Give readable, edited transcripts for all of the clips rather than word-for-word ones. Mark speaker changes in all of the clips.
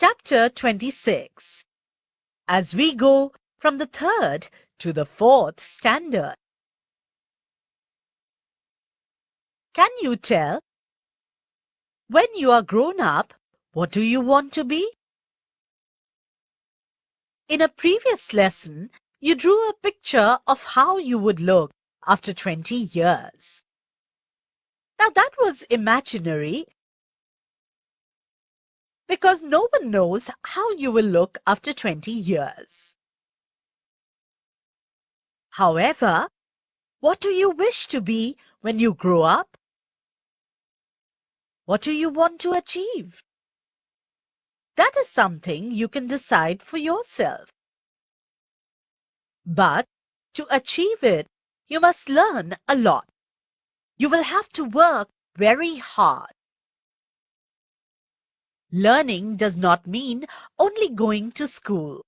Speaker 1: Chapter 26. As we go from the third to the fourth standard. Can you tell? When you are grown up, what do you want to be? In a previous lesson, you drew a picture of how you would look after 20 years. Now that was imaginary because no one knows how you will look after 20 years. However, what do you wish to be when you grow up? What do you want to achieve? That is something you can decide for yourself. But to achieve it, you must learn a lot. You will have to work very hard. Learning does not mean only going to school.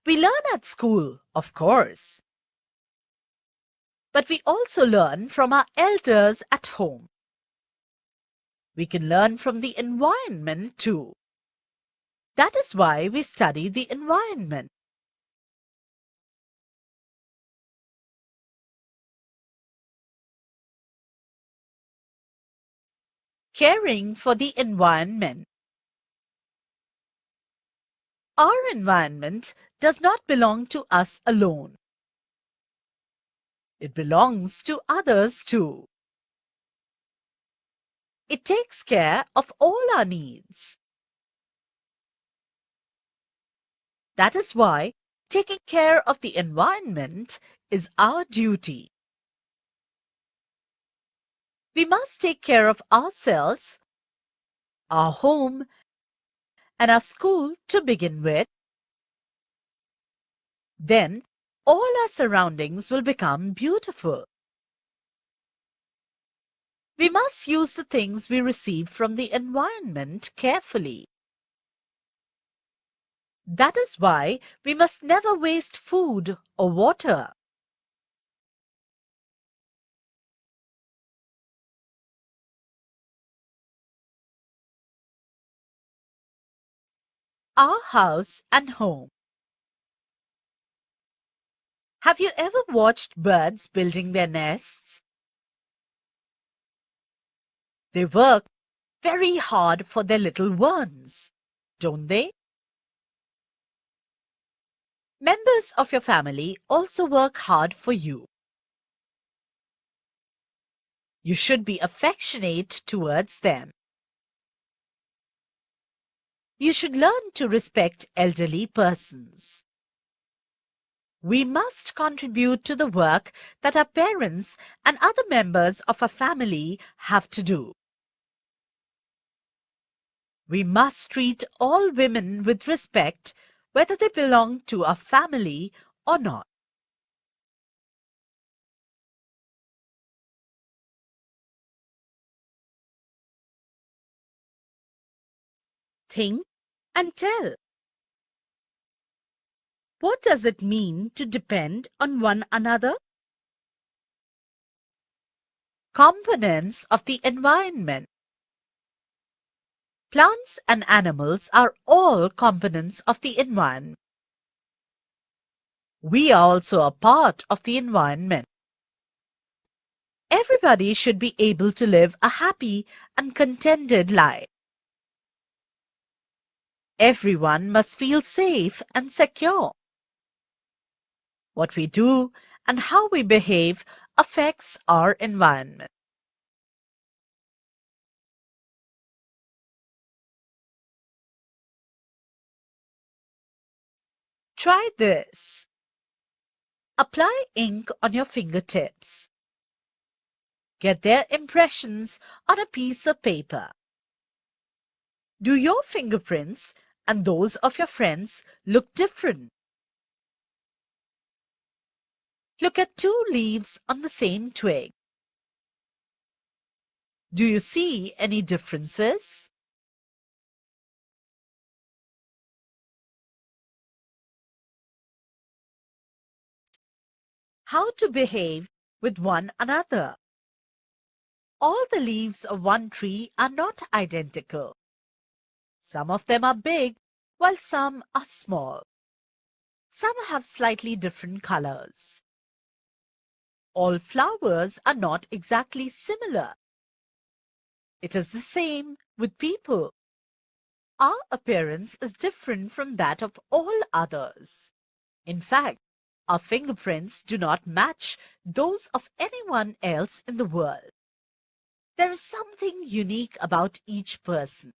Speaker 1: We learn at school, of course. But we also learn from our elders at home. We can learn from the environment too. That is why we study the environment. Caring for the environment. Our environment does not belong to us alone. It belongs to others too. It takes care of all our needs. That is why taking care of the environment is our duty. We must take care of ourselves, our home, and our school to begin with. Then all our surroundings will become beautiful. We must use the things we receive from the environment carefully. That is why we must never waste food or water. Our house and home. Have you ever watched birds building their nests? They work very hard for their little ones, don't they? Members of your family also work hard for you. You should be affectionate towards them. You should learn to respect elderly persons. We must contribute to the work that our parents and other members of our family have to do. We must treat all women with respect, whether they belong to our family or not. Think and tell. What does it mean to depend on one another? Components of the environment. Plants and animals are all components of the environment. We are also a part of the environment. Everybody should be able to live a happy and contented life. Everyone must feel safe and secure. What we do and how we behave affects our environment. Try this. Apply ink on your fingertips. Get their impressions on a piece of paper. Do your fingerprints and those of your friends look different? Look at two leaves on the same twig. Do you see any differences? How to behave with one another. All the leaves of one tree are not identical. Some of them are big, while some are small. Some have slightly different colors. All flowers are not exactly similar. It is the same with people. Our appearance is different from that of all others. In fact, our fingerprints do not match those of anyone else in the world. There is something unique about each person.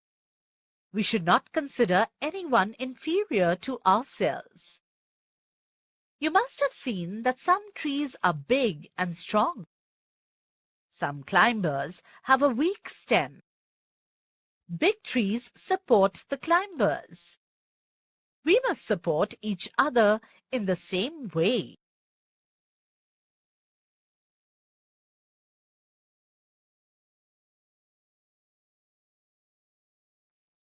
Speaker 1: We should not consider anyone inferior to ourselves. You must have seen that some trees are big and strong. Some climbers have a weak stem. Big trees support the climbers. We must support each other in the same way.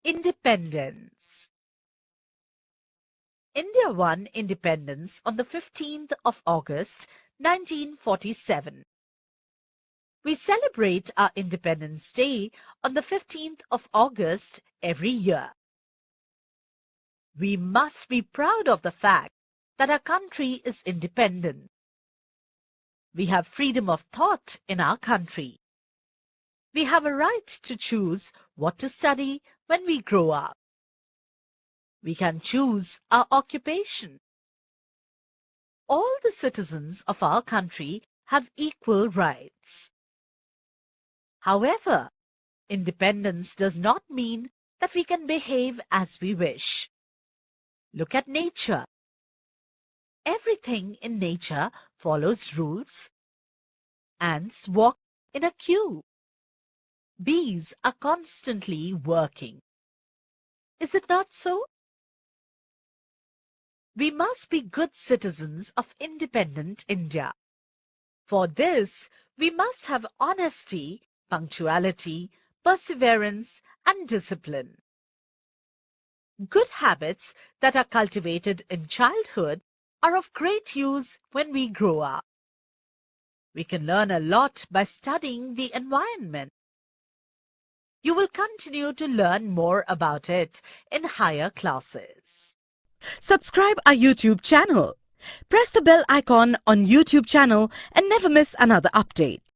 Speaker 1: Independence. India won independence on the 15th of August, 1947. We celebrate our Independence Day on the 15th of August every year. We must be proud of the fact that our country is independent. We have freedom of thought in our country. We have a right to choose what to study when we grow up. We can choose our occupation. All the citizens of our country have equal rights. However, independence does not mean that we can behave as we wish. Look at nature. Everything in nature follows rules. Ants walk in a queue. Bees are constantly working. Is it not so? We must be good citizens of independent India. For this, we must have honesty, punctuality, perseverance, and discipline. Good habits that are cultivated in childhood are of great use when we grow up. We can learn a lot by studying the environment. You will continue to learn more about it in higher classes.
Speaker 2: Subscribe our YouTube channel. Press the bell icon on YouTube channel and never miss another update.